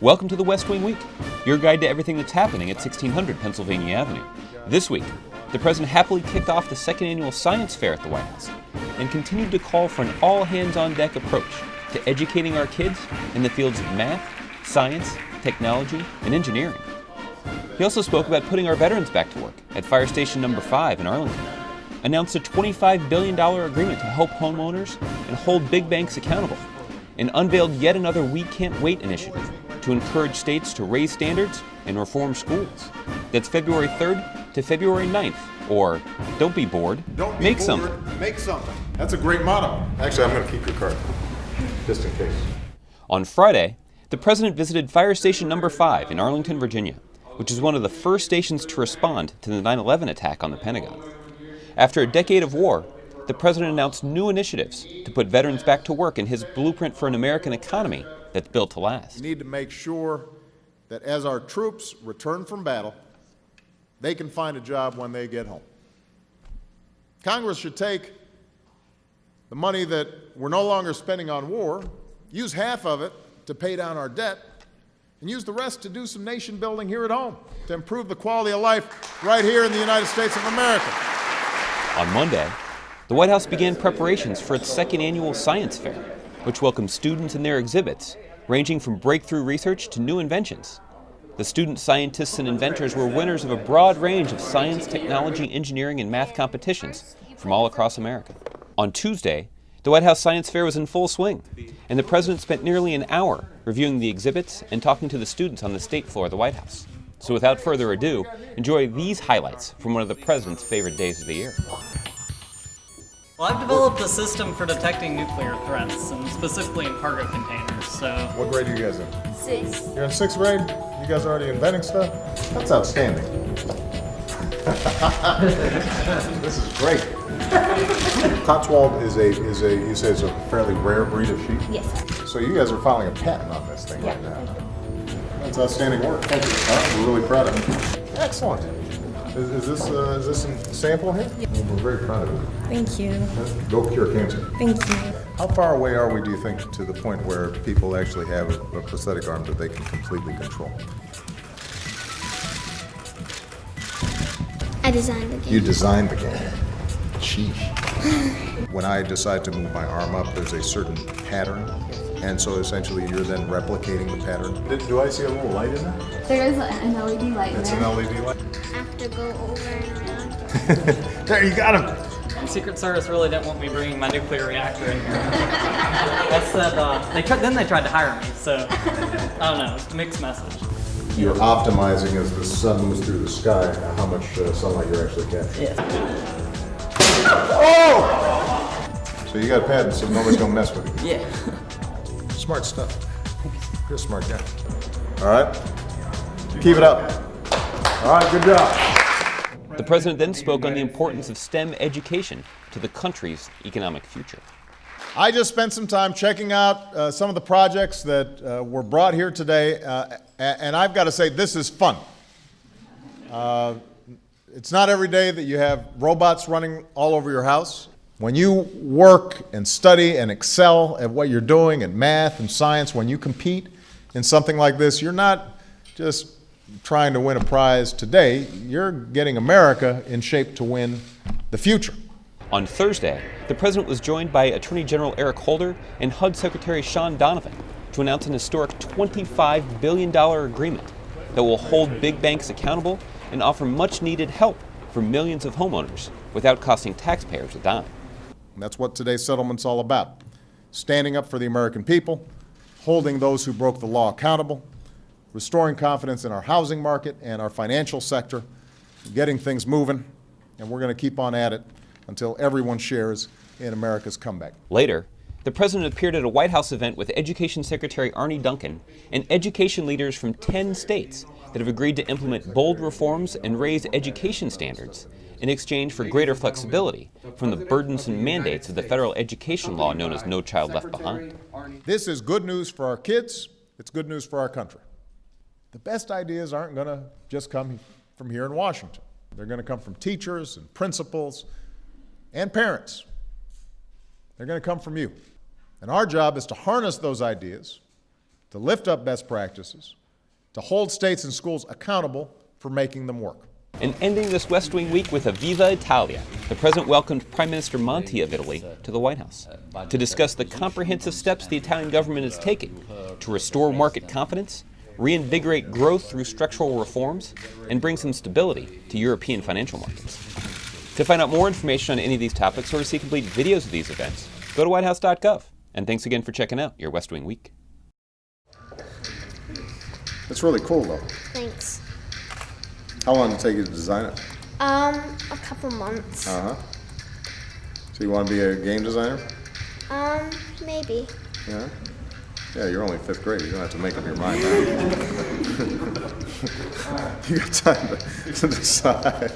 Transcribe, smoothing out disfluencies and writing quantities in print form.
Welcome to the West Wing Week, your guide to everything that's happening at 1600 Pennsylvania Avenue. This week, the President happily kicked off the second annual science fair at the White House and continued to call for an all-hands-on-deck approach to educating our kids in the fields of math, science, technology, and engineering. He also spoke about putting our veterans back to work at Fire Station Number 5 in Arlington, announced a $25 billion agreement to help homeowners and hold big banks accountable, and unveiled yet another We Can't Wait initiative to encourage states to raise standards and reform schools. That's February 3rd to February 9th, or don't be bored, make something. Make something. That's a great motto. Actually, I'm going to keep your card, just in case. On Friday, the President visited Fire Station Number 5 in Arlington, Virginia, which is one of the first stations to respond to the 9/11 attack on the Pentagon. After a decade of war, the President announced new initiatives to put veterans back to work in his blueprint for an American economy that's built to last. We need to make sure that as our troops return from battle, they can find a job when they get home. Congress should take the money that we're no longer spending on war, use half of it to pay down our debt, and use the rest to do some nation building here at home, to improve the quality of life right here in the United States of America. On Monday, the White House began preparations for its second annual science fair, which welcomes students and their exhibits, ranging from breakthrough research to new inventions. The student scientists and inventors were winners of a broad range of science, technology, engineering, and math competitions from all across America. On Tuesday, the White House Science Fair was in full swing, and the President spent nearly an hour reviewing the exhibits and talking to the students on the state floor of the White House. So without further ado, enjoy these highlights from one of the President's favorite days of the year. Well, I've developed a system for detecting nuclear threats, and specifically in cargo containers, so... What grade are you guys in? 6th. You're in 6th grade? You guys are already inventing stuff? That's outstanding. This is great. Cotswold is you say it's a fairly rare breed of sheep? Yes. So you guys are filing a patent on this thing right Yeah. now. That's outstanding work. Thank you. We're really proud of it. Excellent. Is this a sample here? Yeah. We're very proud of it. Thank you. Go cure cancer. Thank you. How far away are we, do you think, to the point where people actually have a prosthetic arm that they can completely control? I designed the game. You designed the game. Sheesh. When I decide to move my arm up, there's a certain pattern, and so essentially you're then replicating the pattern. Do I see a little light in there? There is an LED light in It's there. an LED light. I have to go over and around. There, you got him. The Secret Service really didn't want me bringing my nuclear reactor in here. That's that, then they tried to hire me, so, I don't know, it's a mixed message. You're optimizing as the sun moves through the sky how much sunlight you're actually capturing. Yeah. Oh! So you got patents, so nobody's gonna mess with you. Yeah. Smart stuff. You're a smart guy. All right. Keep it up. All right, good job. The President then spoke on the importance of STEM education to the country's economic future. I just spent some time checking out some of the projects that were brought here today, and I've got to say, this is fun. It's not every day that you have robots running all over your house. When you work and study and excel at what you're doing in math and science, when you compete in something like this, you're not just trying to win a prize today, you're getting America in shape to win the future. On Thursday, the President was joined by Attorney General Eric Holder and HUD Secretary Sean Donovan to announce an historic $25 billion agreement that will hold big banks accountable and offer much-needed help for millions of homeowners without costing taxpayers a dime. And that's what today's settlement's all about. Standing up for the American people, holding those who broke the law accountable, restoring confidence in our housing market and our financial sector, getting things moving, and we're going to keep on at it until everyone shares in America's comeback. Later, the President appeared at a White House event with Education Secretary Arne Duncan and education leaders from 10 states that have agreed to implement bold reforms and raise education standards in exchange for greater flexibility from the burdensome mandates of the federal education law known as No Child Left Behind. This is good news for our kids. It's good news for our country. The best ideas aren't going to just come from here in Washington. They're going to come from teachers and principals and parents. They're going to come from you. And our job is to harness those ideas to lift up best practices, to hold states and schools accountable for making them work. And ending this West Wing week with a Viva Italia, the president welcomed Prime Minister Monti of Italy to the White House to discuss the comprehensive steps the Italian government is taking to restore market confidence, reinvigorate growth through structural reforms, and bring some stability to European financial markets. To find out more information on any of these topics or to see complete videos of these events, go to whitehouse.gov. And thanks again for checking out your West Wing Week. It's really cool, though. Thanks. How long did it take you to design it? A couple months. Uh-huh. So you want to be a game designer? Maybe. Yeah? Yeah, you're only 5th grade. You don't have to make up your mind now. You got time to decide.